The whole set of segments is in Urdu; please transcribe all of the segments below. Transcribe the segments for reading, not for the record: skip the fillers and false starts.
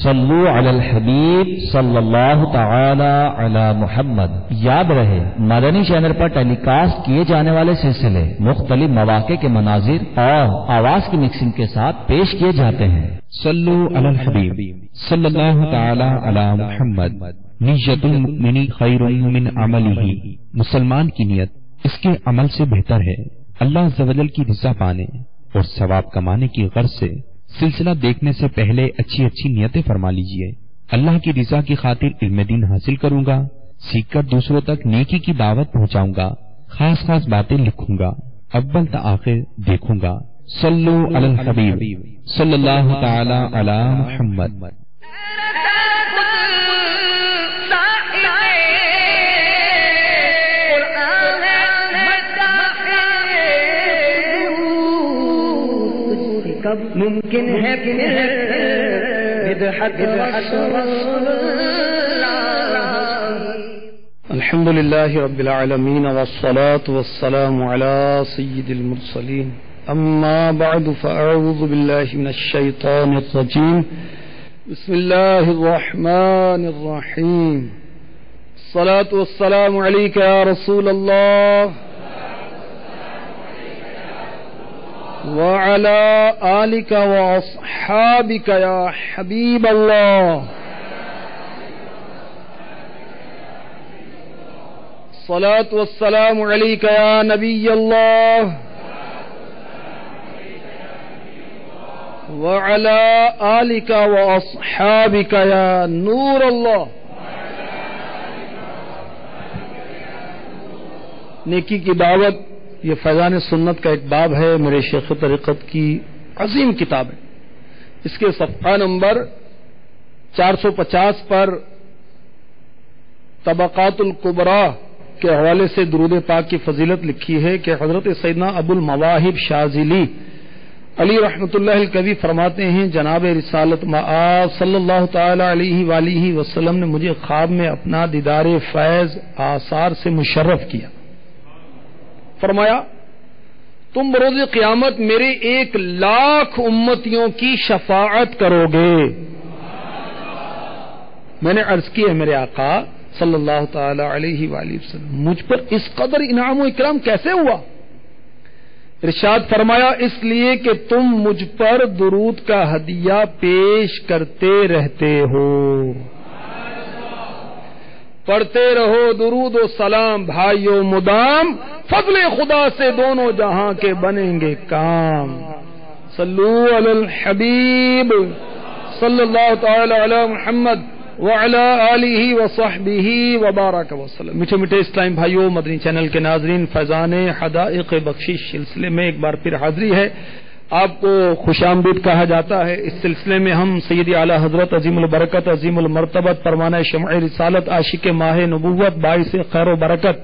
صلو علی الحبیب صلی اللہ تعالی علی محمد۔ یاد رہے مدنی چینل پر ٹیلی کاسٹ کیے جانے والے سلسلے مختلف مواقع کے مناظر اور آواز کی مکسنگ کے ساتھ پیش کیے جاتے ہیں۔ صلو علی الحبیب صلی اللہ تعالی علی محمد۔ نیت المؤمن خیر من عملہ، مسلمان کی نیت اس کے عمل سے بہتر ہے۔ اللہ عز و جل کی رضا پانے اور ثواب کمانے کی غرض سے سلسلہ دیکھنے سے پہلے اچھی اچھی نیتیں فرما لیجئے۔ اللہ کی رضا کی خاطر علم دین حاصل کروں گا، سیکھ کر دوسروں تک نیکی کی دعوت پہنچاؤں گا، خاص خاص باتیں لکھوں گا، اول تا آخر دیکھوں گا۔ صلو علی الحبیب صلی اللہ تعالی علی محمد۔ کب ممکن ہے الحمد للہ رب العالمین والصلاة والسلام علی سید المرسلین، اما بعد فاعوذ باللہ من الشیطان الرجیم، بسم اللہ الرحمن الرحیم، الصلاة والسلام علیک یا رسول اللہ وعلى آلك وأصحابك يا حبيب الله، الصلاة والسلام عليك يا نبي الله وعلى آلك وأصحابك يا نور الله۔ نیکی کی دعوت یہ فیضان سنت کا ایک باب ہے، میرے شیخ طریقت کی عظیم کتاب ہے۔ اس کے صفحہ نمبر 450 پر طبقات الکبریٰ کے حوالے سے درود پاک کی فضیلت لکھی ہے کہ حضرت سیدنا ابو المواہب شاذلی علی رحمۃ اللہ الکوی فرماتے ہیں، جناب رسالت مآب صلی اللہ تعالی علیہ وآلہ وسلم نے مجھے خواب میں اپنا دیدار فیض آثار سے مشرف کیا۔ فرمایا تم بروز قیامت میرے 1,00,000 امتیوں کی شفاعت کرو گے۔ میں نے عرض کی ہے میرے آقا صلی اللہ تعالی علیہ وآلہ وسلم مجھ پر اس قدر انعام و اکرام کیسے ہوا؟ ارشاد فرمایا اس لیے کہ تم مجھ پر درود کا ہدیہ پیش کرتے رہتے ہو، پڑھتے رہو درود و سلام بھائیو مدام، فضل خدا سے دونوں جہاں کے بنیں گے کام۔ صلو علی الحبیب صلی اللہ تعالی علی محمد وعلی آلہ وصحبہ وبارک وسلم۔ میٹھے میٹھے اسلام بھائیو، مدنی چینل کے ناظرین، فیضان حدائق بخشش سلسلے میں ایک بار پھر حاضری ہے۔ آپ کو خوش آمدید کہا جاتا ہے۔ اس سلسلے میں ہم سیدی اعلی حضرت عظیم البرکت عظیم المرتبت پروانہ شمع رسالت عاشق ماہ نبوت باعث خیر و برکت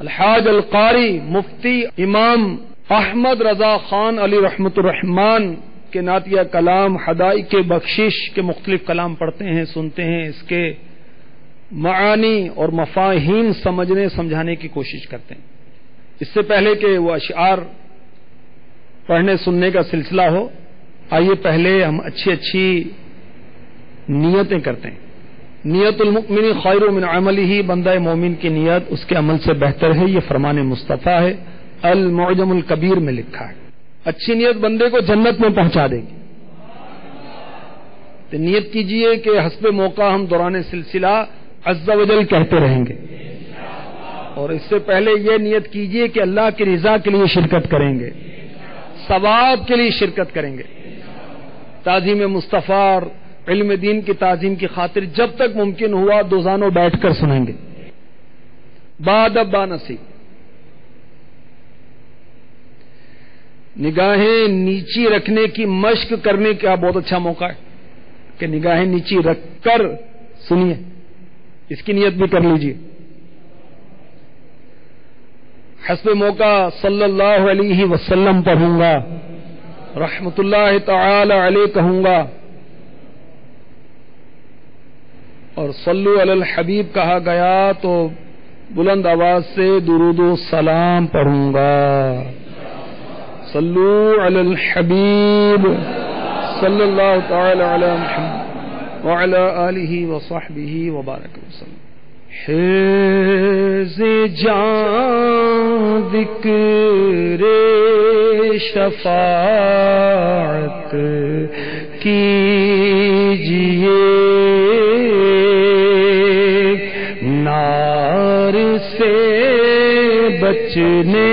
الحاج القاری مفتی امام احمد رضا خان علی رحمت الرحمان کے نعتیہ کلام حدائق بخشش کے مختلف کلام پڑھتے ہیں، سنتے ہیں، اس کے معانی اور مفاہیم سمجھنے سمجھانے کی کوشش کرتے ہیں۔ اس سے پہلے کہ وہ اشعار پڑھنے سننے کا سلسلہ ہو، آئیے پہلے ہم اچھی نیتیں کرتے ہیں۔ نیت المؤمن خیر من عملہ، بندہ مومن کی نیت اس کے عمل سے بہتر ہے، یہ فرمان مصطفیٰ ہے، المعجم الکبیر میں لکھا ہے۔ اچھی نیت بندے کو جنت میں پہنچا دے گی۔ تو نیت کیجئے کہ حسب موقع ہم دوران سلسلہ عز و جل کہتے رہیں گے، اور اس سے پہلے یہ نیت کیجئے کہ اللہ کی رضا کے لیے شرکت کریں گے، ثواب کے لیے شرکت کریں گے، تعظیم مصطفیٰ اور علم دین کی تعظیم کی خاطر جب تک ممکن ہوا دوزانوں بیٹھ کر سنیں گے۔ بادب بانصیب، نگاہیں نیچی رکھنے کی مشق کرنے کا بہت اچھا موقع ہے کہ نگاہیں نیچی رکھ کر سنیے، اس کی نیت بھی کر لیجیے۔ حسب موقع صلی اللہ علیہ وسلم پڑھوں گا، رحمت اللہ تعالی علیہ کہوں گا، اور صلو علی الحبیب کہا گیا تو بلند آواز سے درود و سلام پڑھوں گا۔ صلو علی الحبیب صلی اللہ تعالی علی محمد۔ وعلى آلہ وصحبہ وبارک وسلم۔ حرز جان ذکر شفاعت کیجئے، نار سے بچنے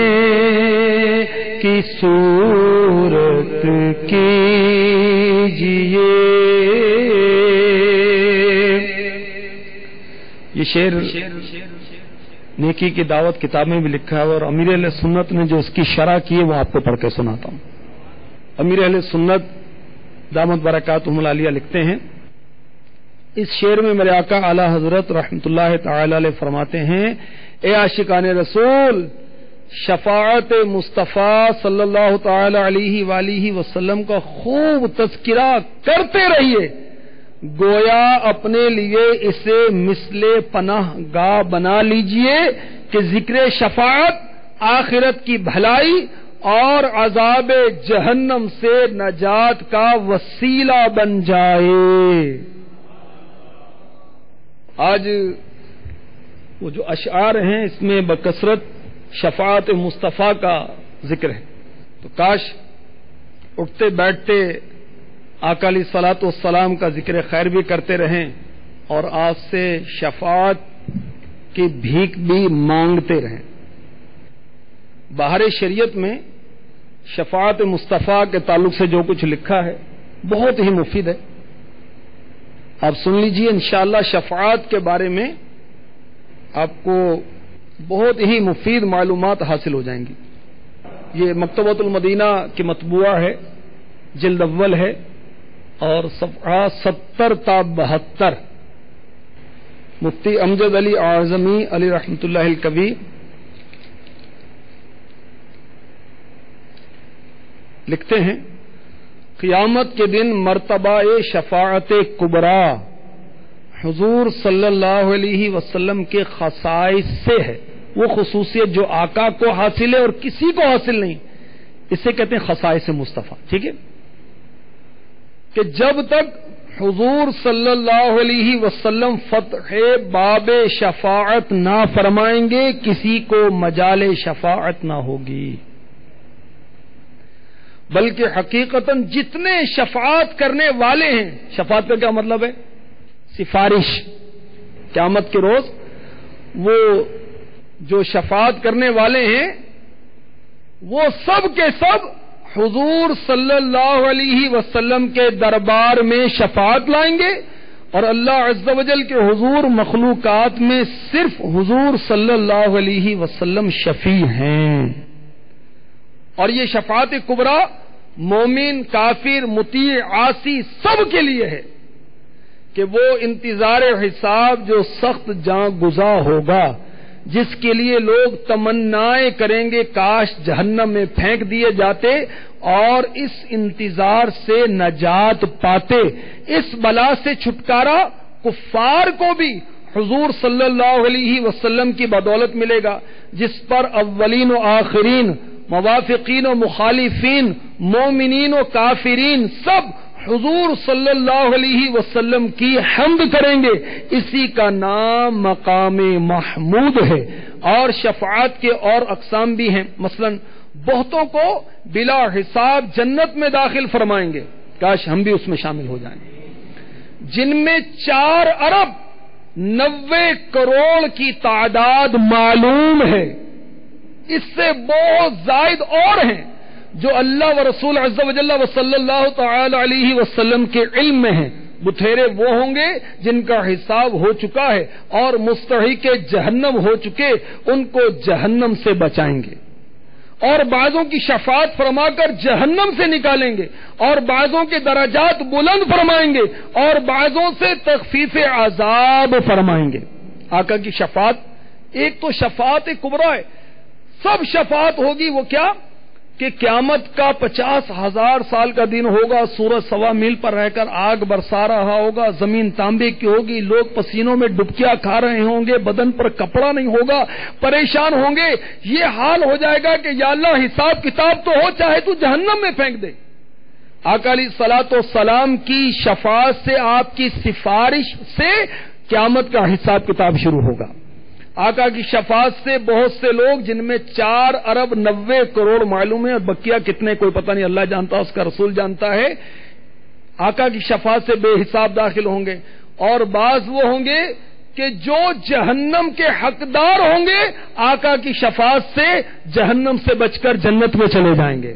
کی صورت کیجئے۔ یہ شعر نیکی کی دعوت کتاب میں بھی لکھا ہے، اور امیر اہل سنت نے جو اس کی شرح کی ہے وہ آپ کو پڑھ کے سناتا ہوں۔ امیر اہل سنت دامت برکاتہم العالیہ لکھتے ہیں، اس شعر میں میرے آقا اعلی حضرت رحمۃ اللہ تعالی علیہ فرماتے ہیں، اے عاشقان رسول، شفاعت مصطفیٰ صلی اللہ تعالی علیہ وآلہ وسلم کا خوب تذکرہ کرتے رہیے، گویا اپنے لیے اسے مثل پناہ گاہ بنا لیجئے کہ ذکر شفاعت آخرت کی بھلائی اور عذاب جہنم سے نجات کا وسیلہ بن جائے۔ آج وہ جو اشعار ہیں اس میں بکثرت شفاعت مصطفیٰ کا ذکر ہے، تو کاش اٹھتے بیٹھتے آقا علیہ الصلوۃ والسلام کا ذکر خیر بھی کرتے رہیں اور آپ سے شفاعت کی بھیک بھی مانگتے رہیں۔ باہر شریعت میں شفاعت مصطفیٰ کے تعلق سے جو کچھ لکھا ہے بہت ہی مفید ہے، آپ سن لیجئے، انشاءاللہ شفاعت کے بارے میں آپ کو بہت ہی مفید معلومات حاصل ہو جائیں گی۔ یہ مکتبۃ المدینہ کی مطبوعہ ہے، جلد اول ہے اور صفحہ 70 تا 72۔ مفتی امجد علی اعظمی علی رحمۃ اللہ الکبیر لکھتے ہیں، قیامت کے دن مرتبہ شفاعت کبریٰ حضور صلی اللہ علیہ وسلم کے خصائص سے ہے، وہ خصوصیت جو آقا کو حاصل ہے اور کسی کو حاصل نہیں، اسے کہتے ہیں خصائص مصطفیٰ، ٹھیک ہے؟ کہ جب تک حضور صلی اللہ علیہ وسلم فتح باب شفاعت نہ فرمائیں گے کسی کو مجال شفاعت نہ ہوگی، بلکہ حقیقتاً جتنے شفاعت کرنے والے ہیں، شفاعت کا کیا مطلب ہے؟ سفارش۔ قیامت کے روز وہ جو شفاعت کرنے والے ہیں وہ سب کے سب حضور صلی اللہ علیہ وسلم کے دربار میں شفاعت لائیں گے، اور اللہ عز و جل کے حضور مخلوقات میں صرف حضور صلی اللہ علیہ وسلم شفیع ہیں۔ اور یہ شفاعت کبریٰ مومن، کافر، مطیع، عاصی سب کے لیے ہے کہ وہ انتظار حساب جو سخت جاں گزار ہوگا، جس کے لیے لوگ تمنائیں کریں گے کاش جہنم میں پھینک دیے جاتے اور اس انتظار سے نجات پاتے، اس بلا سے چھٹکارا کفار کو بھی حضور صلی اللہ علیہ وسلم کی بدولت ملے گا، جس پر اولین و آخرین، موافقین و مخالفین، مومنین و کافرین سب حضور صلی اللہ علیہ وسلم کی حمد کریں گے۔ اسی کا نام مقام محمود ہے۔ اور شفاعت کے اور اقسام بھی ہیں، مثلا بہتوں کو بلا حساب جنت میں داخل فرمائیں گے، کاش ہم بھی اس میں شامل ہو جائیں، جن میں 4 ارب 90 کروڑ کی تعداد معلوم ہے، اس سے بہت زائد اور ہیں جو اللہ و رسول عز و جل و صلی اللہ تعالی علیہ وسلم کے علم میں ہیں۔ بتھیرے وہ ہوں گے جن کا حساب ہو چکا ہے اور مستحق جہنم ہو چکے، ان کو جہنم سے بچائیں گے، اور بعضوں کی شفاعت فرما کر جہنم سے نکالیں گے، اور بعضوں کے درجات بلند فرمائیں گے، اور بعضوں سے تخفیف عذاب فرمائیں گے۔ آقا کی شفاعت ایک تو شفاعت کبریٰ ہے، سب شفاعت ہوگی، وہ کیا کہ قیامت کا 50,000 سال کا دن ہوگا، سورج 1.25 میل پر رہ کر آگ برسا رہا ہوگا، زمین تانبے کی ہوگی، لوگ پسینوں میں ڈبکیاں کھا رہے ہوں گے، بدن پر کپڑا نہیں ہوگا، پریشان ہوں گے، یہ حال ہو جائے گا کہ یا اللہ حساب کتاب تو ہو، چاہے تو جہنم میں پھینک دے۔ آقا علیہ الصلوۃ والسلام کی شفاعت سے، آپ کی سفارش سے قیامت کا حساب کتاب شروع ہوگا۔ آقا کی شفاعت سے بہت سے لوگ، جن میں 4 ارب 90 کروڑ معلوم ہے، اور بقیہ کتنے کوئی پتہ نہیں، اللہ جانتا، اس کا رسول جانتا ہے، آقا کی شفاعت سے بے حساب داخل ہوں گے۔ اور بعض وہ ہوں گے کہ جو جہنم کے حقدار ہوں گے، آقا کی شفاعت سے جہنم سے بچ کر جنت میں چلے جائیں گے،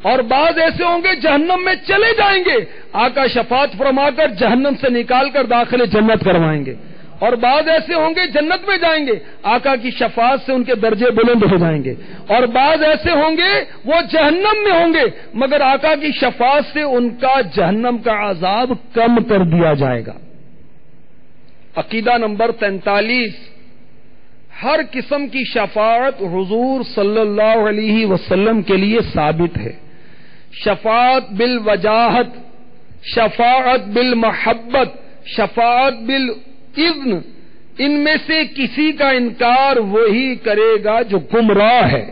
اور بعض ایسے ہوں گے جہنم میں چلے جائیں گے، آقا شفاعت فرما کر جہنم سے نکال کر داخل جنت کروائیں گے، اور بعض ایسے ہوں گے جنت میں جائیں گے، آقا کی شفاعت سے ان کے درجے بلند ہو جائیں گے، اور بعض ایسے ہوں گے وہ جہنم میں ہوں گے، مگر آقا کی شفاعت سے ان کا جہنم کا عذاب کم کر دیا جائے گا۔ عقیدہ نمبر 43، ہر قسم کی شفاعت حضور صلی اللہ علیہ وسلم کے لیے ثابت ہے۔ شفاعت بالوجاہت، شفاعت بالمحبت، شفاعت بالاذن، ان میں سے کسی کا انکار وہی کرے گا جو گمراہ ہے۔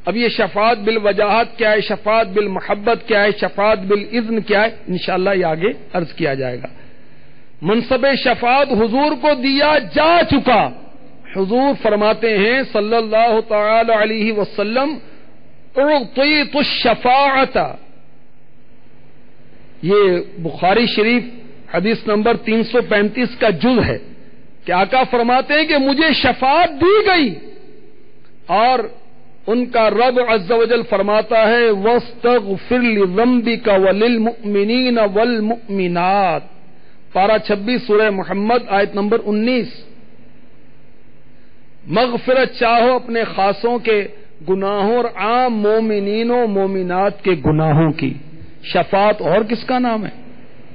اب یہ شفاعت بالوجاہت کیا ہے، شفاعت بالمحبت کیا ہے، شفاعت بالاذن کیا ہے، انشاءاللہ یہ آگے عرض کیا جائے گا۔ منصب شفاعت حضور کو دیا جا چکا۔ حضور فرماتے ہیں صلی اللہ تعالی علیہ وسلم، اعطیت الشفاعت، یہ بخاری شریف حدیث نمبر 335 کا جز ہے کہ آقا فرماتے ہیں کہ مجھے شفاعت دی گئی، اور ان کا رب عز و جل فرماتا ہے وَاسْتَغْفِرْ لِذَنْبِكَ وَلِلْمُؤْمِنِينَ وَالْمُؤْمِنَاتِ، پارہ 26 سورہ محمد آیت نمبر 19۔ مغفرت چاہو اپنے خاصوں کے گناہوں اور عام مومنین و مومنات کے گناہوں کی۔ شفاعت اور کس کا نام ہے؟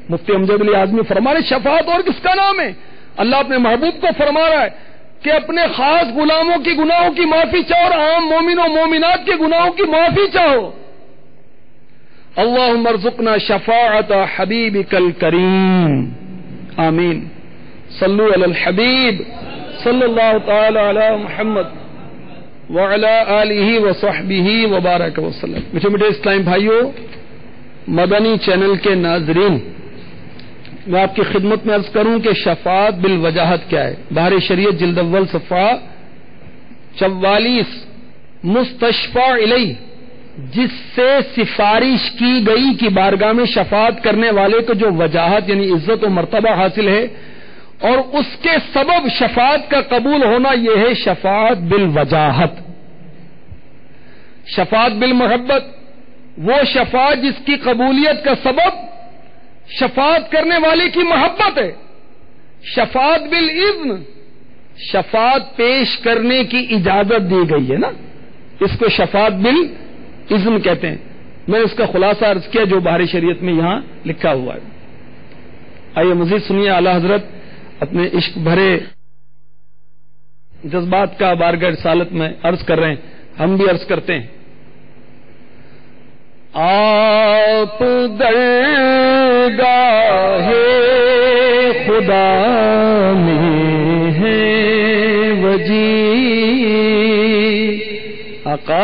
مفتی امجد علی اعظمی فرما رہے شفاعت اور کس کا نام ہے؟ اللہ اپنے محبوب کو فرما رہا ہے کہ اپنے خاص غلاموں کی گناہوں کی معافی چاہو اور عام مومن و مومنات کے گناہوں کی معافی چاہو۔ اللہم ارزقنا شفاعت حبیبک الکریم، آمین۔ صلو علی الحبیب صلی اللہ تعالی علی محمد وعلی آلہ وصحبہ وبارک وسلم۔ میٹھے میٹھے اسلام بھائیوں، مدنی چینل کے ناظرین، میں آپ کی خدمت میں عرض کروں کہ شفاعت بالوجاہت کیا ہے۔ بحر شریعت جلد اول صفحہ 44، مستشفع الیہ، جس سے سفارش کی گئی کی بارگاہ میں شفاعت کرنے والے کو جو وجاہت یعنی عزت و مرتبہ حاصل ہے، اور اس کے سبب شفاعت کا قبول ہونا، یہ ہے شفاعت بالوجاہت۔ شفاعت بالمحبت، وہ شفاعت جس کی قبولیت کا سبب شفاعت کرنے والے کی محبت ہے۔ شفاعت بالاذن، شفاعت پیش کرنے کی اجازت دی گئی ہے نا، اس کو شفاعت بالاذن کہتے ہیں۔ میں اس کا خلاصہ عرض کیا جو بحر شریعت میں یہاں لکھا ہوا ہے۔ آئیے مزید سنیے، اعلی حضرت اپنے عشق بھرے جذبات کا بارگاہ رسالت میں عرض کر رہے ہیں، ہم بھی عرض کرتے ہیں۔ آپ درگاہ خدا میں ہیں وجی، آقا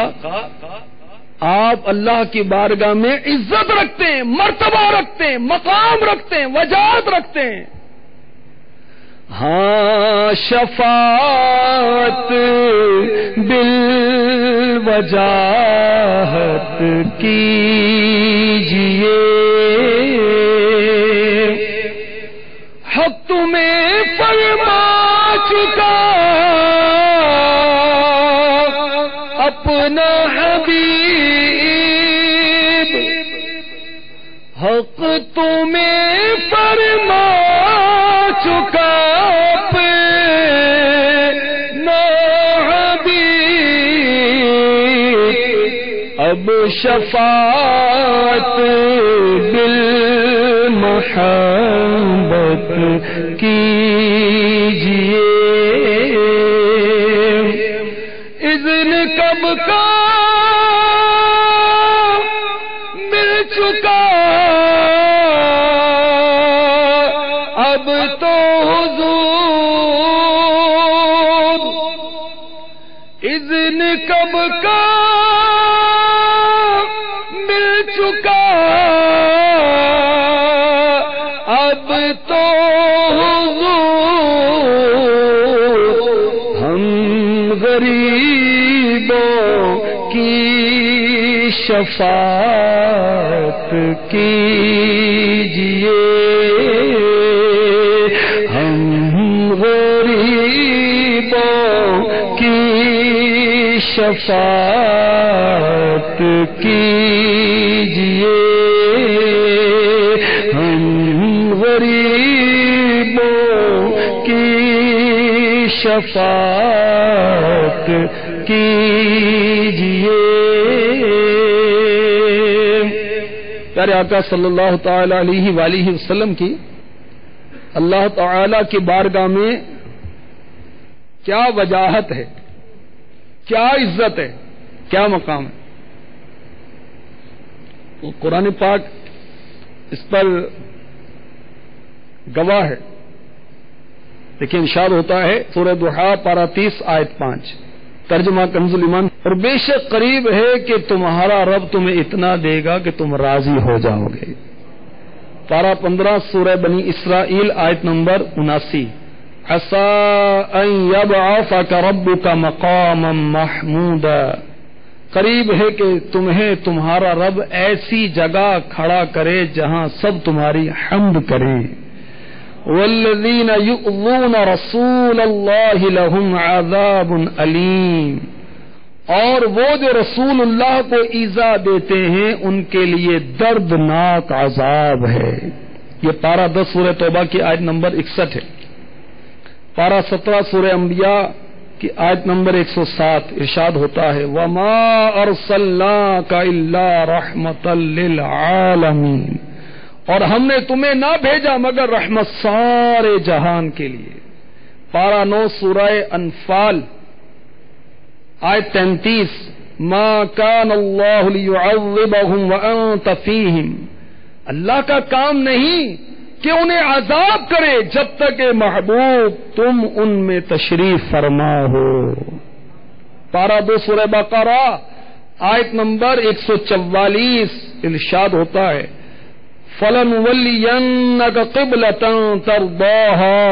آپ اللہ کی بارگاہ میں عزت رکھتے ہیں، مرتبہ رکھتے ہیں، مقام رکھتے ہیں، وجاہت رکھتے ہیں۔ ہاں شفاعت بالوجاہت کیجئے، حق تمہیں فرما چکا اپنا حبیب، حق تمہیں فرما چکا اب شفاعت بالمحبت کیجئے، اذن کب کا مل چکا اب تو حضور، اذن کب کا اب تو ہم غریبوں کی شفاعت کیجئے، ہم غریبوں کی شفاعت کیجئے، ہم غریبوں کی شفاعت کیجئے۔ پیارے آقا صلی اللہ تعالی علیہ وآلہ وسلم کی اللہ تعالی کی بارگاہ میں کیا وجاہت ہے، کیا عزت ہے، کیا مقام ہے۔ قرآن پاک اس پر گواہ ہے۔ لیکن ارشاد ہوتا ہے سورہ ضحیٰ پارہ 30 آیت 5، ترجمہ کنز الایمان، اور بے شک قریب ہے کہ تمہارا رب تمہیں اتنا دے گا کہ تم راضی ہو جاؤ گے۔ پارہ 15 سورہ بنی اسرائیل آیت نمبر 79، عسیٰ ان یبعثک ربک مقاما محمودا، قریب ہے کہ تمہیں تمہارا رب ایسی جگہ کھڑا کرے جہاں سب تمہاری حمد کریں۔ والذین یؤذون رسول اللہ لہم عذاب علیم، اور وہ جو رسول اللہ کو ایذا دیتے ہیں ان کے لیے دردناک عذاب ہے۔ یہ پارہ 10 سورہ توبہ کی آیت نمبر 61 ہے۔ پارہ 17 سورہ انبیاء کی آیت نمبر 107 ارشاد ہوتا ہے وَمَا أَرْسَلْنَاكَ إِلَّا رَحْمَةً لِلْعَالَمِينَ، اور ہم نے تمہیں نہ بھیجا مگر رحمت سارے جہان کے لیے۔ پارہ 9 سورہ انفال آیت 33 مَا كَانَ اللَّهُ لِيُعَذِّبَهُمْ وَأَنْتَ فِيهِمْ، اللہ کا کام نہیں کہ انہیں عذاب کرے جب تک کہ محبوب تم ان میں تشریف فرما ہو۔ پارہ 2 سورہ بقرہ آیت نمبر 144 ارشاد ہوتا ہے فَلَنُوَلِّيَنَّكَ قِبْلَةً تَرْضَاهَا،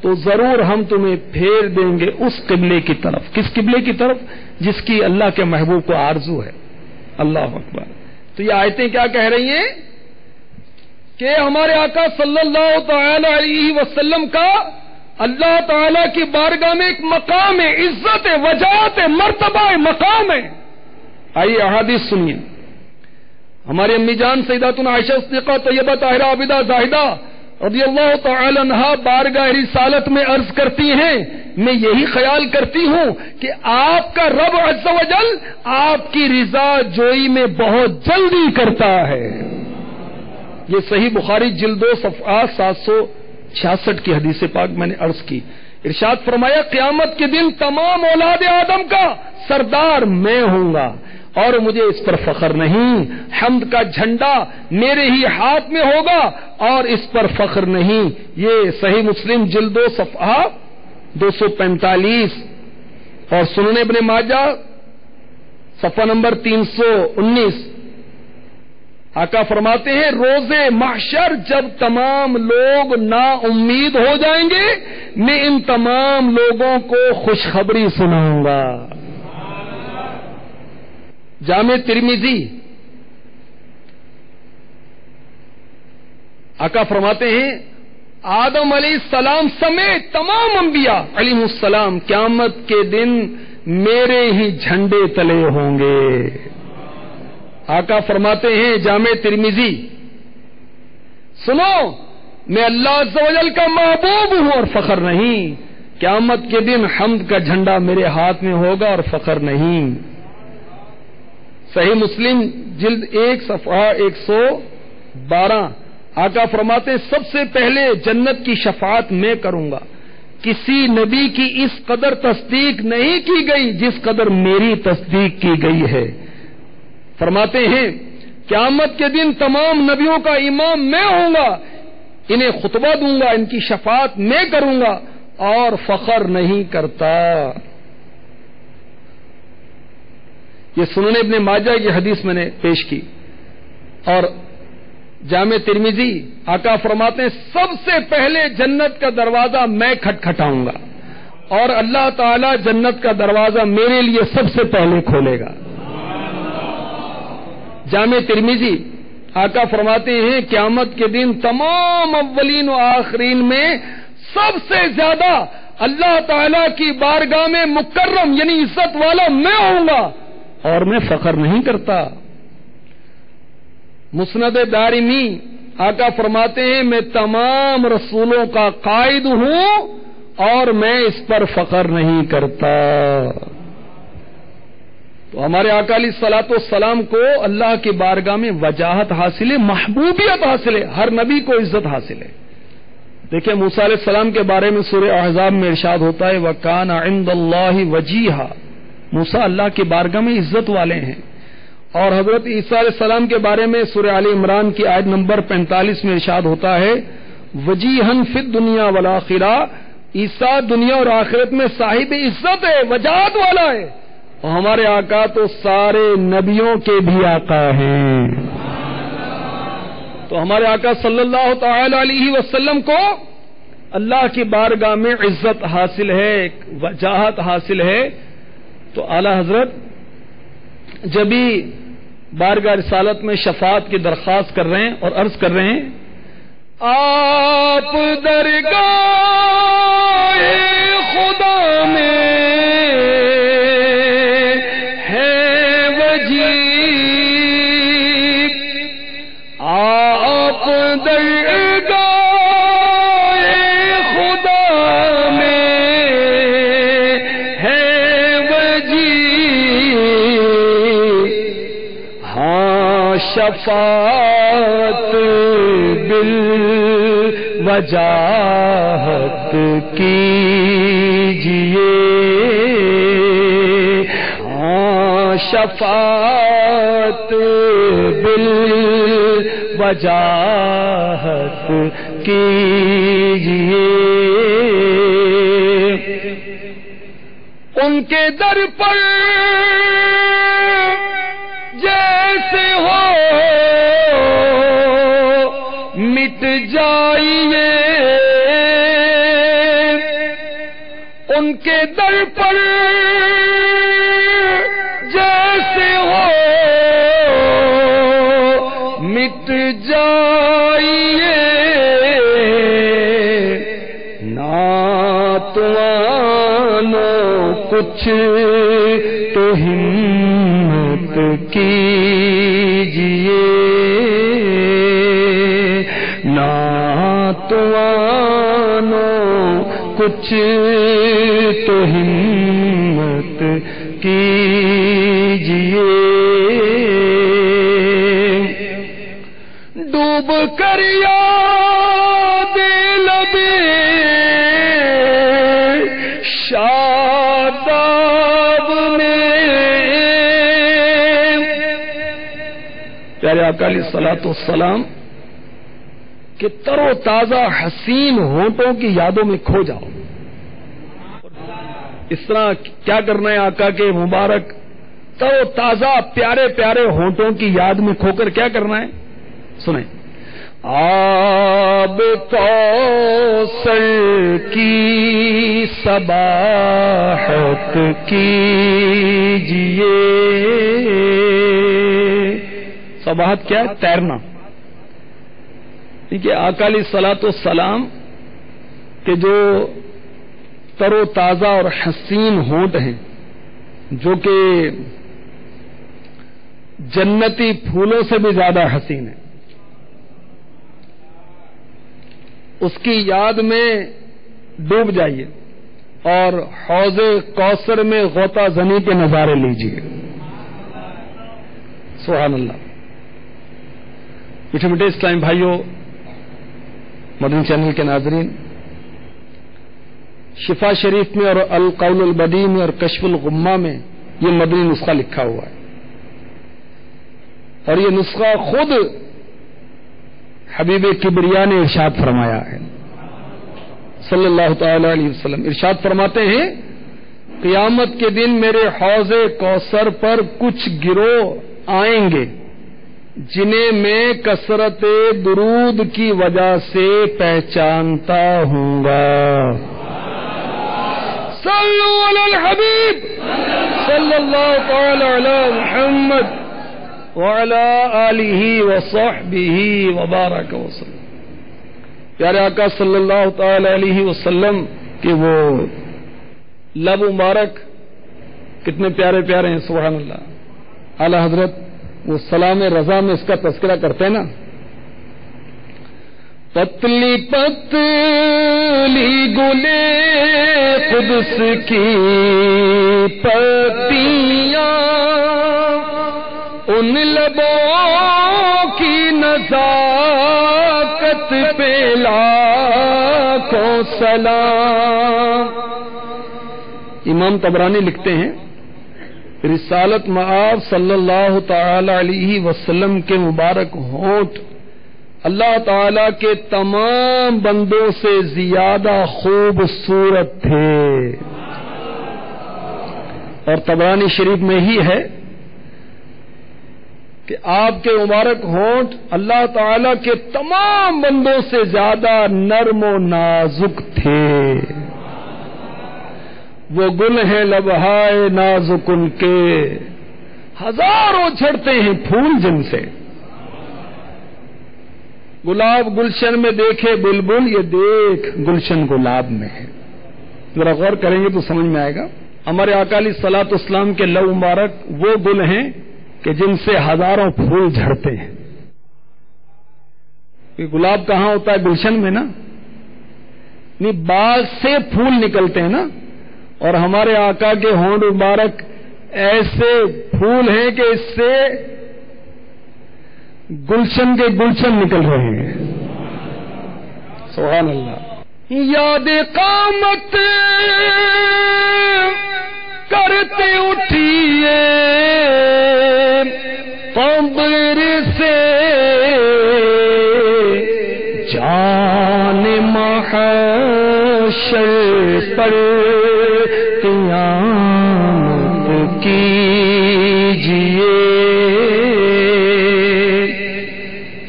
تو ضرور ہم تمہیں پھیر دیں گے اس قبلے کی طرف۔ کس قبلے کی طرف؟ جس کی اللہ کے محبوب کو آرزو ہے۔ اللہ اکبر۔ تو یہ آیتیں کیا کہہ رہی ہیں کہ ہمارے آقا صلی اللہ تعالی علیہ وسلم کا اللہ تعالی کی بارگاہ میں ایک مقام ہے، عزت ہے، وجاہت ہے، مرتبہ ہے، مقام ہے۔ آئیے احادیث سنیے۔ ہماری امی جان سیداتنا عائشہ صدیقہ طیبہ طاہرہ عابدہ زاہدہ رضی اللہ تعالی عنہا بارگاہ رسالت میں عرض کرتی ہیں میں یہی خیال کرتی ہوں کہ آپ کا رب عز و جل آپ کی رضا جوئی میں بہت جلدی کرتا ہے۔ یہ صحیح بخاری جلد 2 صفحہ 766 کی حدیث پاک میں نے عرض کی۔ ارشاد فرمایا قیامت کے دن تمام اولاد آدم کا سردار میں ہوں گا اور مجھے اس پر فخر نہیں، حمد کا جھنڈا میرے ہی ہاتھ میں ہوگا اور اس پر فخر نہیں۔ یہ صحیح مسلم جلد 2 صفحہ 245 اور سنن ابن ماجہ صفحہ نمبر 319۔ آقا فرماتے ہیں روز محشر جب تمام لوگ نا امید ہو جائیں گے میں ان تمام لوگوں کو خوشخبری سناؤں گا۔ جامع ترمذی آقا فرماتے ہیں آدم علیہ السلام سمیت تمام انبیاء علیہ السلام قیامت کے دن میرے ہی جھنڈے تلے ہوں گے۔ آقا فرماتے ہیں جامع ترمذی سنو میں اللہ عز و جل کا محبوب ہوں اور فخر نہیں، قیامت کے دن حمد کا جھنڈا میرے ہاتھ میں ہوگا اور فخر نہیں۔ صحیح مسلم جلد 1 صفحہ 112 آقا فرماتے ہیں سب سے پہلے جنت کی شفاعت میں کروں گا، کسی نبی کی اس قدر تصدیق نہیں کی گئی جس قدر میری تصدیق کی گئی ہے۔ فرماتے ہیں قیامت کے دن تمام نبیوں کا امام میں ہوں گا، انہیں خطبہ دوں گا، ان کی شفاعت میں کروں گا اور فخر نہیں کرتا۔ یہ سنن ابن ماجہ کی حدیث میں نے پیش کی۔ اور جامع ترمذی آقا فرماتے ہیں سب سے پہلے جنت کا دروازہ میں کھٹکھٹاؤں گا اور اللہ تعالی جنت کا دروازہ میرے لیے سب سے پہلے کھولے گا. جامع ترمذی آقا فرماتے ہیں قیامت کے دن تمام اولین و آخرین میں سب سے زیادہ اللہ تعالی کی بارگاہ میں مکرم یعنی عزت والا میں ہوں گا اور میں فخر نہیں کرتا. مسند دارمی آقا فرماتے ہیں میں تمام رسولوں کا قائد ہوں اور میں اس پر فخر نہیں کرتا. تو ہمارے آقا علیہ الصلوۃ والسلام کو اللہ کی بارگاہ میں وجاہت حاصل ہے، محبوبیت حاصل ہے، ہر نبی کو عزت حاصل ہے. دیکھیں موسیٰ علیہ السلام کے بارے میں سورہ احزاب میں ارشاد ہوتا ہے وَكَانَ عِندَ اللَّهِ وَجِيهًا، موسیٰ اللہ کی بارگاہ میں عزت والے ہیں. اور حضرت عیسیٰ علیہ السلام کے بارے میں سورہ آل عمران کی آیت نمبر 45 میں ارشاد ہوتا ہے وجیہن فی الدنیا والآخرہ، عیسیٰ دنیا اور آخرت میں صاحب عزت ہے، وجاہت والا ہے. اور ہمارے آقا تو سارے نبیوں کے بھی آقا ہیں. تو ہمارے آقا صلی اللہ تعالی علیہ وسلم کو اللہ کی بارگاہ میں عزت حاصل ہے، وجاہت حاصل ہے. تو اعلی حضرت جب بھی بارگاہ رسالت میں شفاعت کی درخواست کر رہے ہیں اور عرض کر رہے ہیں آپ درگاہ خدا میں ہے وجیب، آپ درگاہ خدا میں ہے وجیب، ہاں شفاعت وجاہت کیجئے، ہاں شفاعت وجاہت کیجئے. ان کے در پر جیسے ہو مٹ جائیے، ان کے در پر جیسے ہو مٹ جائیے، ناتوانو کچھ تو ہمت کیجئے، ناتوانو کچھ تو ہمت کیجئے. ڈوب کر یاد لبے شاداب میں، پیارے آقا علیہ الصلوۃ والسلام کہ تر و تازہ حسین ہونٹوں کی یادوں میں کھو جاؤ. اس طرح کیا کرنا ہے آقا کے مبارک تر و تازہ پیارے پیارے ہونٹوں کی یاد میں کھو کر کیا کرنا ہے سنیں. آب کوثر کی صباحت کیجئے، صباحت کیا ہے؟ تیرنا. کہ آقا علیہ الصلوۃ والسلام کے جو تر و تازہ اور حسین ہونٹ ہیں جو کہ جنتی پھولوں سے بھی زیادہ حسین ہیں، اس کی یاد میں ڈوب جائیے اور حوض کوثر میں غوطہ زنی کے نظارے لیجیے. سبحان اللہ. میٹھے میٹھے اسلام بھائیوں، مدنی چینل کے ناظرین، شفا شریف میں اور القول البدیع میں اور کشف الغمہ میں یہ مدنی نسخہ لکھا ہوا ہے، اور یہ نسخہ خود حبیب کبریا نے ارشاد فرمایا ہے صلی اللہ تعالی علیہ وسلم. ارشاد فرماتے ہیں قیامت کے دن میرے حوض کوثر پر کچھ گروہ آئیں گے جنہیں میں کثرت درود کی وجہ سے پہچانتا ہوں گا۔ صلو علی الحبیب صلی اللہ تعالی علی محمد وعلی آلہ وصحبہ وبارک وسلم۔ پیارے آقا صلی اللہ تعالی علیہ وسلم کے وہ لب مبارک کتنے پیارے پیارے ہیں، سبحان اللہ۔ اعلی حضرت وہ سلام رضا میں اس کا تذکرہ کرتے ہیں نا، پتلی پتلی گلے قدس کی پتیاں، ان لبوں کی نزاکت پہ لاکھوں سلام۔ امام طبرانی لکھتے ہیں رسالت مآب صلی اللہ تعالی علیہ وسلم کے مبارک ہونٹ اللہ تعالی کے تمام بندوں سے زیادہ خوبصورت تھے، اور طبرانی شریف میں ہی ہے کہ آپ کے مبارک ہونٹ اللہ تعالی کے تمام بندوں سے زیادہ نرم و نازک تھے۔ وہ گل ہیں لبہائے نازک ان کے، ہزاروں جھڑتے ہیں پھول جن سے۔ گلاب گلشن میں دیکھے بلبل، یہ دیکھ گلشن گلاب میں ہے۔ ذرا غور کریں گے تو سمجھ میں آئے گا۔ ہمارے آقا علیہ الصلوۃ والسلام کے لب مبارک وہ گل ہیں کہ جن سے ہزاروں پھول جھڑتے ہیں۔ یہ گلاب کہاں ہوتا ہے؟ گلشن میں نا، نہیں باغ سے پھول نکلتے ہیں نا، اور ہمارے آقا کے ہونٹ مبارک ایسے پھول ہیں کہ اس سے گلشن کے گلشن نکل رہے ہیں، سبحان اللہ۔ یاد قامت کرتے اٹھیے قبر سے، جان محشر پر قیامت کیجئے۔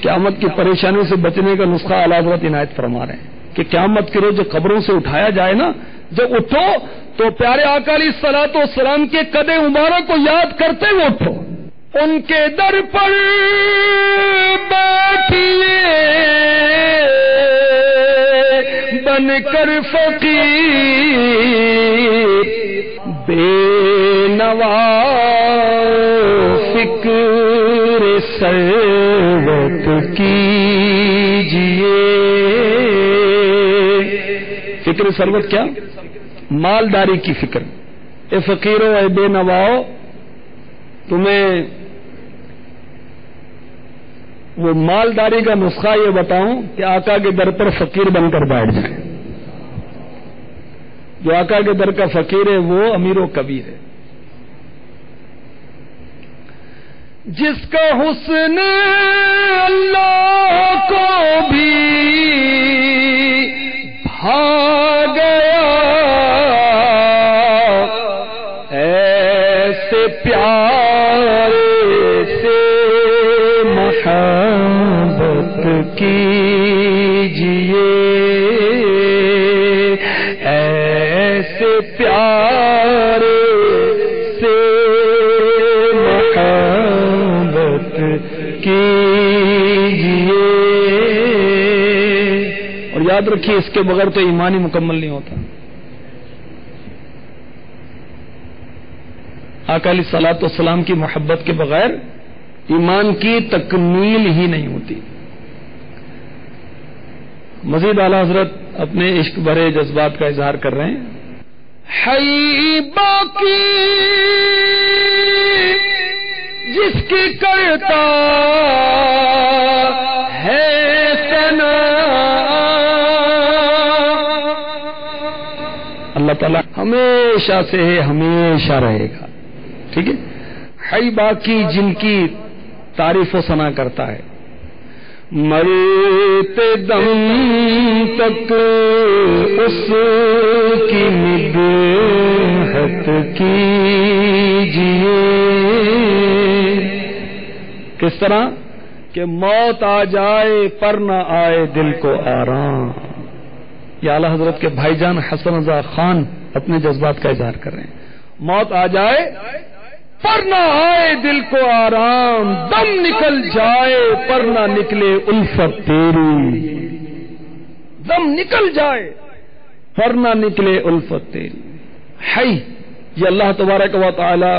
قیامت کی پریشانیوں سے بچنے کا نسخہ اعلیٰ حضرت عنایت فرما رہے ہیں کہ قیامت کے روز جو قبروں سے اٹھایا جائے نا، جب اٹھو تو پیارے آقا علیہ الصلوۃ والسلام کے قد مبارک کو یاد کرتے ہوئے اٹھو۔ ان کے در پر بیٹھیے بن کر فقیر، بے نوا فکر سروت کیجئے۔ فکر سروت کیا؟ مالداری کی فکر۔ اے فقیرو، اے بے نواؤ، تمہیں وہ مالداری کا نسخہ یہ بتاؤں کہ آقا کے در پر فقیر بن کر بیٹھ جائیں۔ جو آقا کے در کا فقیر ہے وہ امیر و کبیر ہے، جس کا حسن اللہ کو بھی بھا گیا، ایسے پیارے سے محبت کیجئے، ایسے پیارے سے محبت کیجئے۔ اور یاد رکھیے اس کے بغیر تو ایمان ہی مکمل نہیں ہوتا۔ آقا علیہ الصلوۃ والسلام کی محبت کے بغیر ایمان کی تکمیل ہی نہیں ہوتی۔ مزید اعلیٰ حضرت اپنے عشق بھرے جذبات کا اظہار کر رہے ہیں۔ ہے باقی جس کی کرتا ہے ثنا، اللہ تعالیٰ ہمیشہ سے ہے، ہمیشہ رہے گا، ٹھیک ہے۔ ہے باقی جن کی تعریف و ثنا کرتا ہے، مرتے دم تک اس کی مدحت کیجئے۔ کس طرح؟ کہ موت آ جائے پر نہ آئے دل کو آرام. یہ اعلی حضرت کے بھائی جان حسن رضا خان اپنے جذبات کا اظہار کر رہے ہیں. موت آ جائے پر نہ آئے دل کو آرام، دم نکل جائے پر نہ نکلے الفت تیری، دم نکل جائے پر نہ نکلے الفت تیری. حی یہ اللہ تبارک و تعالی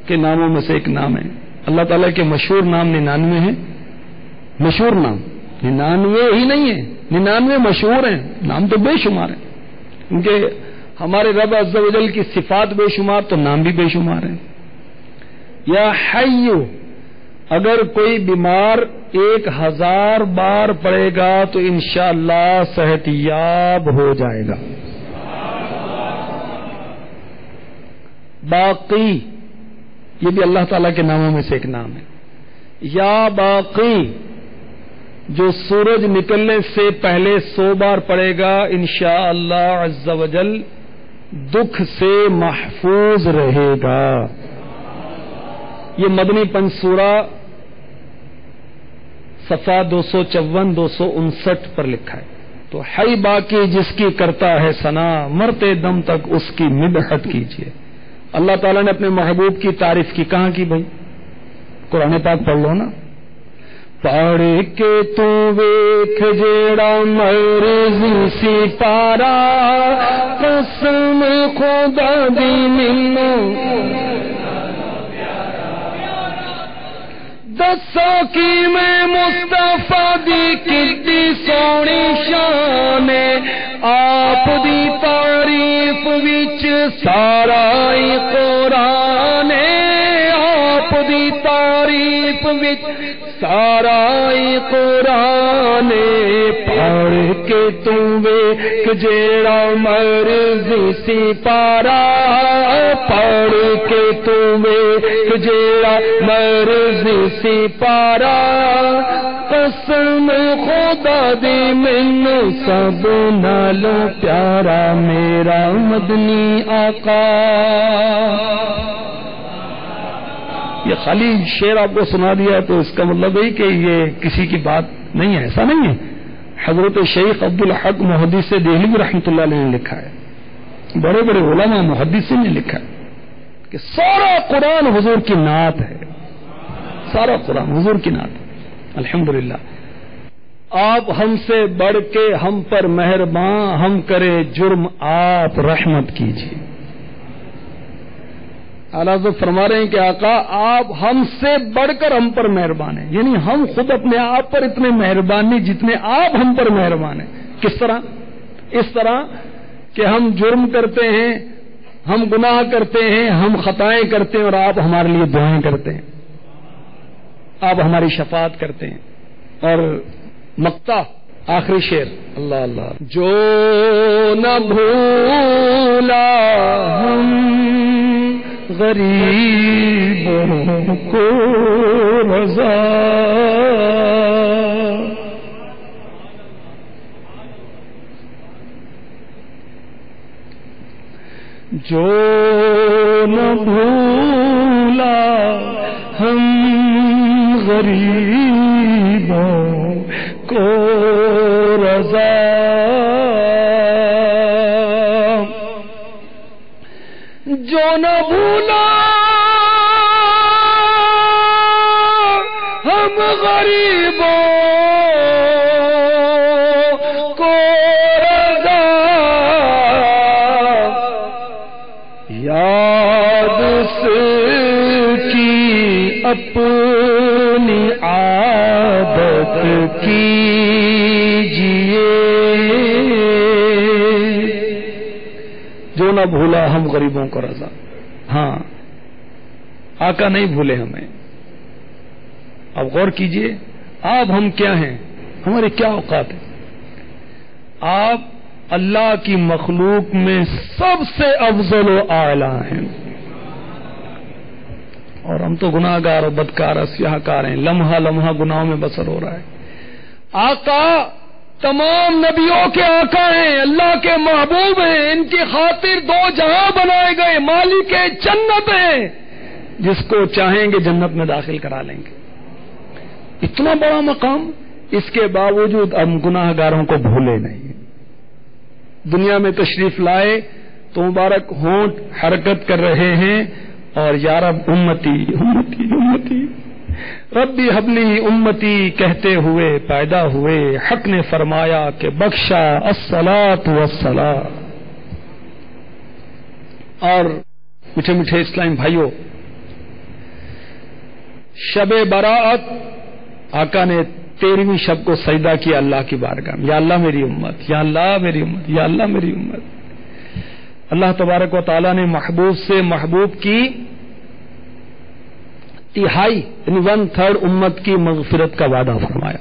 کے ناموں میں سے ایک نام ہے. اللہ تعالیٰ کے مشہور نام 99 ہیں. مشہور نام 99 ہی نہیں ہے، 99 مشہور ہیں. نام تو بے شمار ہیں ان کے. ہمارے رب عز و جل کی صفات بے شمار تو نام بھی بے شمار ہیں. یا حی اگر کوئی بیمار 1000 بار پڑھے گا تو انشاءاللہ صحت یاب ہو جائے گا. باقی یہ بھی اللہ تعالیٰ کے ناموں میں سے ایک نام ہے. یا باقی جو سورج نکلنے سے پہلے 100 بار پڑے گا انشاءاللہ عز و جل دکھ سے محفوظ رہے گا. یہ مدنی پنسورہ صفحہ 254 259 پر لکھا ہے. تو حی باقی جس کی کرتا ہے ثنا، مرتے دم تک اس کی مدحت کیجیے. اللہ تعالیٰ نے اپنے محبوب کی تعریف کی. کہاں کی بھائی؟ قرآن پاک پڑھ لو نا. پڑھ کے تو ویکھ جیڑا مرضی سی پارا، قسم خدا دی مینوں دسو کی میں مصطفیٰ دی کتنی سونی شان ہے. آپ دی تعریف وچ سارا ہی قرآن ہے. آپ دی تعریف وچ سارا ہی قرآن ہے. پڑھ کے تم ویکھ جیڑا مرضی سی پارا، پڑھ کے تم ویکھ جیڑا مرضی سی پارا، قسم خدا دی مینوں سب نالوں پیارا میرا مدنی آقا. یہ خالی شعر آپ کو سنا دیا تو اس کا مطلب ہے کہ یہ کسی کی بات نہیں ہے، ایسا نہیں ہے. حضرت شیخ عبدالحق محدث دہلوی رحمۃ اللہ علیہ نے لکھا ہے، بڑے بڑے علماء محدثین نے لکھا ہے کہ سارا قرآن حضور کی نعت ہے. سارا قرآن حضور کی نعت ہے. الحمدللہ. آپ ہم سے بڑھ کے ہم پر مہرباں، ہم کرے جرم آپ رحمت کیجیے. اعلیٰ حضرت فرما رہے ہیں کہ آقا آپ ہم سے بڑھ کر ہم پر مہربان ہیں، یعنی ہم خود اپنے آپ پر اتنے مہربان نہیں جتنے آپ ہم پر مہربان ہیں. کس طرح؟ اس طرح کہ ہم جرم کرتے ہیں، ہم گناہ کرتے ہیں، ہم خطائیں کرتے ہیں اور آپ ہمارے لیے دعائیں کرتے ہیں، آپ ہماری شفاعت کرتے ہیں. اور مقطع آخری شعر اللہ اللہ. جو نہ بھولا ہم غریبوں کو رضا، جو نہ بھولا ہم غریبوں کو رضا، جو نہ بھولا ہم غریبوں کو رضا، یاد سے کی اپنی عادت کیجیے. جو نہ بھولا ہم غریبوں کو رضا. ہاں آقا نہیں بھولے ہمیں. اب غور کیجئے آپ ہم کیا ہیں، ہمارے کیا اوقات ہیں. آپ اللہ کی مخلوق میں سب سے افضل و اعلیٰ ہیں، اور ہم تو گناہ گار و بدکار سیاہ کار ہیں. لمحہ لمحہ گناہوں میں بسر ہو رہا ہے. آقا تمام نبیوں کے آقا ہیں، اللہ کے محبوب ہیں، ان کی خاطر 2 جہاں بنائے گئے، مالک جنت ہیں، جس کو چاہیں گے جنت میں داخل کرا لیں گے. اتنا بڑا مقام، اس کے باوجود ہم گناہگاروں کو بھولے نہیں. دنیا میں تشریف لائے تو مبارک ہونٹ حرکت کر رہے ہیں اور یا رب امتی امتی امتی ربی حبلی امتی کہتے ہوئے پیدا ہوئے. حق نے فرمایا کہ بخشا الصلاۃ والسلام. اور میٹھے میٹھے اسلام بھائیوں، شب برات آقا نے 13ویں شب کو سجدہ کیا اللہ کی بارگاہ میں. یا اللہ میری امت، یا اللہ میری امت، یا اللہ میری امت. اللہ تبارک و تعالیٰ نے محبوب سے محبوب کی تہائی یعنی 1/3 امت کی مغفرت کا وعدہ فرمایا.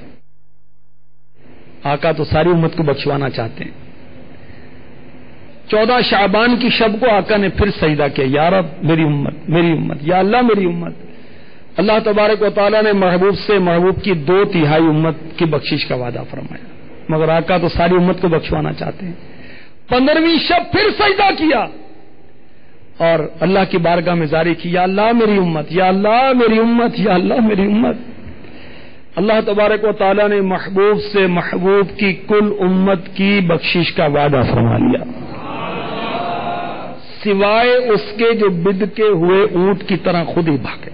آقا تو ساری امت کو بخشوانا چاہتے ہیں. 14 شعبان کی شب کو آقا نے پھر سجدہ کیا، یا رب میری امت میری امت، یا اللہ میری امت. اللہ تبارک و تعالیٰ نے محبوب سے محبوب کی 2/3 امت کی بخشش کا وعدہ فرمایا، مگر آقا تو ساری امت کو بخشوانا چاہتے ہیں. 15ویں شب پھر سجدہ کیا اور اللہ کی بارگاہ میں جاری کی، یا اللہ میری امت، یا اللہ میری امت، یا اللہ میری امت. اللہ تبارک و تعالیٰ نے محبوب سے محبوب کی کل امت کی بخشش کا وعدہ فرما لیا، سوائے اس کے جو بدکے ہوئے اونٹ کی طرح خود ہی بھاگے.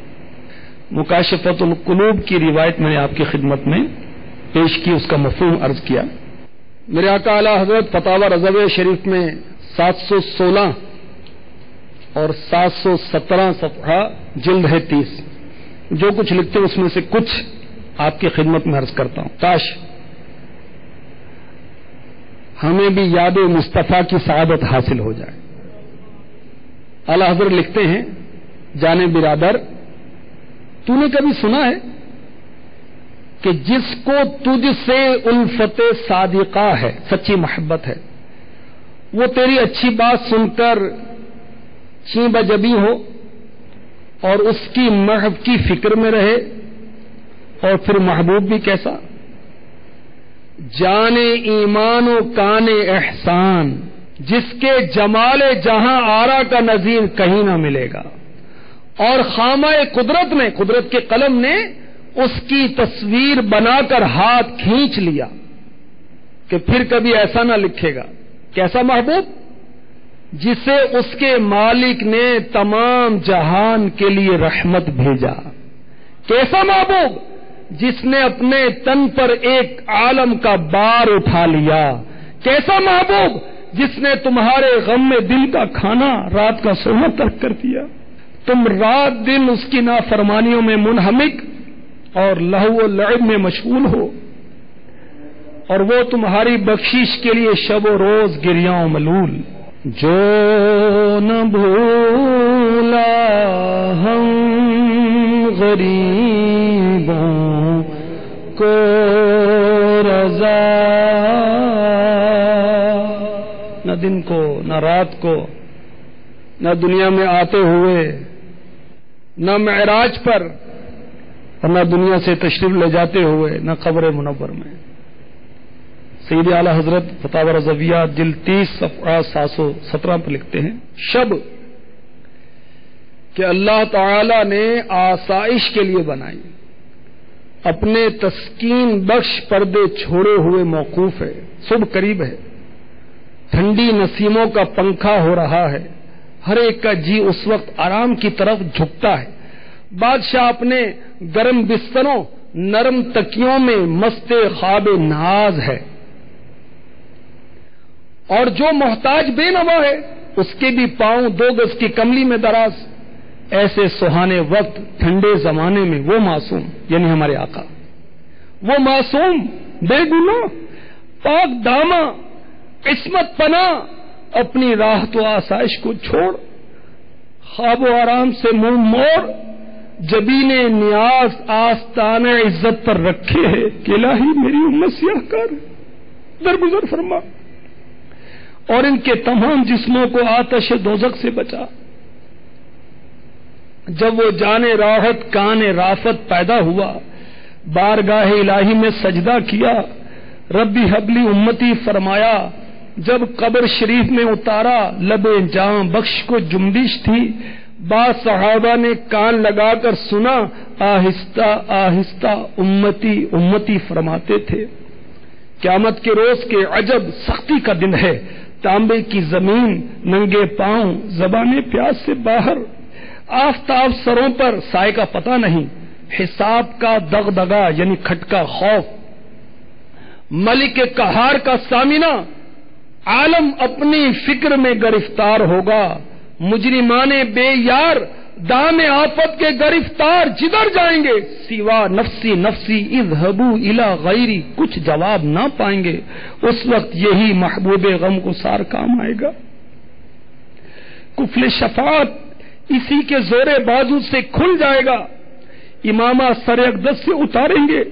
مکاشفت القلوب کی روایت میں نے آپ کی خدمت میں پیش کی، اس کا مفہوم عرض کیا. میرے آقا اعلی حضرت فتاوی رضویہ شریف میں 716 اور 717 صفحہ جلد ہے 30 جو کچھ لکھتے ہیں اس میں سے کچھ آپ کی خدمت میں عرض کرتا ہوں. کاش ہمیں بھی یاد مصطفیٰ کی سعادت حاصل ہو جائے. اعلی حضرت لکھتے ہیں، جانے برادر تو نے کبھی سنا ہے کہ جس کو تجھ سے الفت صادقہ ہے، سچی محبت ہے، وہ تیری اچھی بات سن کر چیں بجبی ہو اور اس کی محب کی فکر میں رہے، اور پھر محبوب بھی کیسا؟ جانے ایمان و کان احسان، جس کے جمال جہاں آرا کا نظیر کہیں نہ ملے گا. اور خامہ قدرت نے، قدرت کے قلم نے اس کی تصویر بنا کر ہاتھ کھینچ لیا کہ پھر کبھی ایسا نہ لکھے گا. کیسا محبوب؟ جسے اس کے مالک نے تمام جہان کے لیے رحمت بھیجا. کیسا محبوب؟ جس نے اپنے تن پر ایک عالم کا بار اٹھا لیا. کیسا محبوب؟ جس نے تمہارے غم میں دل کا کھانا، رات کا سونا ترک کر دیا. تم رات دن اس کی نافرمانیوں میں منہمک اور لہو و لعب میں مشغول ہو، اور وہ تمہاری بخشش کے لیے شب و روز گریاں ملول. جو نہ بھولا ہم غریبوں کو رضا، نہ دن کو نہ رات کو، نہ دنیا میں آتے ہوئے، نہ معراج پر، اور نہ دنیا سے تشریف لے جاتے ہوئے، نہ قبر منور میں. سید اعلی حضرت فتاوی رضویہ جلد 30 صفحہ 717 پر لکھتے ہیں، شب کہ اللہ تعالی نے آسائش کے لیے بنائی، اپنے تسکین بخش پردے چھوڑے ہوئے موقوف ہے. صبح قریب ہے، ٹھنڈی نسیموں کا پنکھا ہو رہا ہے، ہر ایک کا جی اس وقت آرام کی طرف جھکتا ہے. بادشاہ اپنے گرم بستروں، نرم تکیوں میں مست خواب ناز ہے، اور جو محتاج بے نوا ہے اس کے بھی پاؤں 2 گز کی کملی میں دراز. ایسے سہانے وقت ٹھنڈے زمانے میں وہ معصوم یعنی ہمارے آقا، وہ معصوم بے گناہ پاک دامہ عصمت پناہ اپنی راحت و آسائش کو چھوڑ خواب و آرام سے منہ موڑ جبین نیاز آستان عزت پر رکھے ہے کہ الہی میری امت سیاہ کار درگزر فرما اور ان کے تمام جسموں کو آتش دوزخ سے بچا. جب وہ جانے راحت کان رافت پیدا ہوا، بارگاہ الہی میں سجدہ کیا، ربی حبلی امتی فرمایا. جب قبر شریف میں اتارا، لب جاں بخش کو جنبش تھی، بعض صحابہ نے کان لگا کر سنا، آہستہ آہستہ امتی امتی فرماتے تھے۔ قیامت کے روز کے عجب سختی کا دن ہے، تانبے کی زمین، ننگے پاؤں، زبانیں پیاس سے باہر، آفتاب سروں پر، سائے کا پتہ نہیں، حساب کا دغدغہ یعنی کھٹکا خوف، ملک قہار کا سامنا، عالم اپنی فکر میں گرفتار ہوگا، مجرمان بے یار دام آفت کے گرفتار جدھر جائیں گے، سوا نفسی نفسی اذهبوا الی غیری، کچھ جواب نہ پائیں گے۔ اس وقت یہی محبوب غم کو سار کام آئے گا۔ کفل شفاعت اسی کے زور بازو سے کھل جائے گا، امامہ سر اقدس سے اتاریں گے،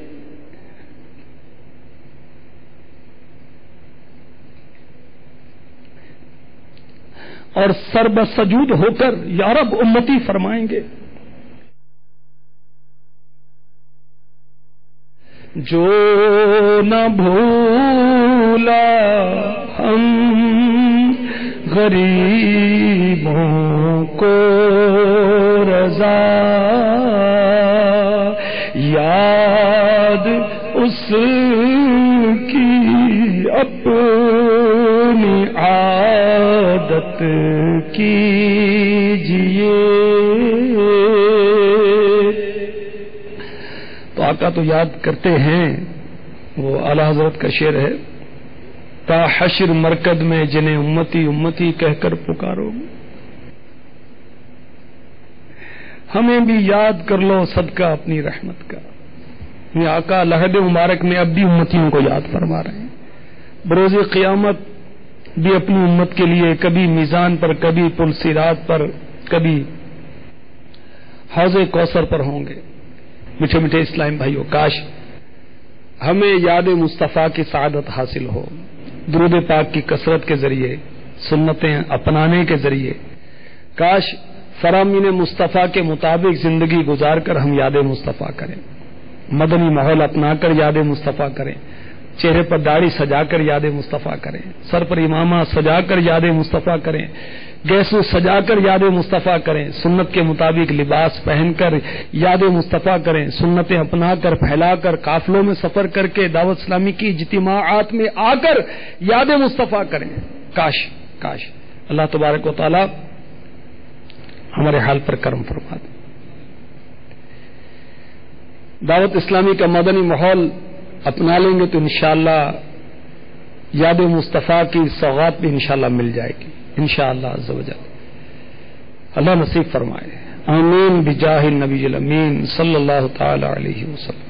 اور سر بسجود ہو کر یا رب امتی فرمائیں گے۔ جو نہ بھولا ہم غریبوں کو رضا، یاد اس کی اپنی عادت کیجئے۔ تو آقا تو یاد کرتے ہیں، وہ اعلی حضرت کا شعر ہے، تا حشر مرکز میں جنہیں امتی امتی کہہ کر پکارو، ہمیں بھی یاد کر لو صدقہ اپنی رحمت کا۔ یہ آقا لحد مبارک میں اب بھی امتیوں کو یاد فرما رہے ہیں، بروز قیامت بھی اپنی امت کے لیے کبھی میزان پر، کبھی پل صراط پر، کبھی حوض کوثر پر ہوں گے۔ میٹھے میٹھے اسلام بھائیو، کاش ہمیں یاد مصطفیٰ کی سعادت حاصل ہو، درود پاک کی کثرت کے ذریعے، سنتیں اپنانے کے ذریعے، کاش فرامین مصطفیٰ کے مطابق زندگی گزار کر ہم یاد مصطفیٰ کریں، مدنی ماحول اپنا کر یاد مصطفیٰ کریں، چہرے پر داڑھی سجا کر یاد مصطفیٰ کریں، سر پر امامہ سجا کر یاد مصطفیٰ کریں، گیسو سجا کر یاد مصطفیٰ کریں، سنت کے مطابق لباس پہن کر یاد مصطفیٰ کریں، سنتیں اپنا کر پھیلا کر قافلوں میں سفر کر کے دعوت اسلامی کی اجتماعات میں آ کر یاد مصطفیٰ کریں۔ کاش کاش اللہ تبارک و تعالی ہمارے حال پر کرم فرما دے۔ دعوت اسلامی کا مدنی ماحول اپنا لیں گے تو انشاءاللہ یاد مصطفیٰ کی سوغات بھی انشاءاللہ مل جائے گی، انشاءاللہ عز و جل۔ اللہ نصیب فرمائے، آمین بجاہ النبی الامین صلی اللہ تعالی علیہ وسلم۔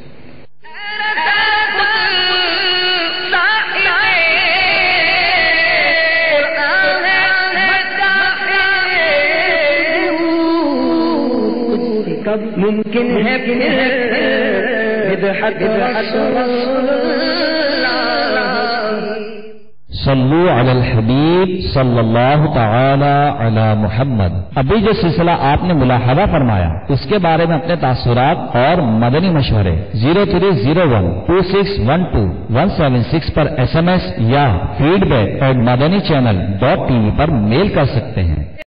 ممکن ہے صلو علی الحبیب صلی اللہ تعالی علی محمد۔ ابھی جو سلسلہ آپ نے ملاحظہ فرمایا، اس کے بارے میں اپنے تاثرات اور مدنی مشورے 03012612 پر SMS یا feedback@madanichannel.tv پر میل کر سکتے ہیں۔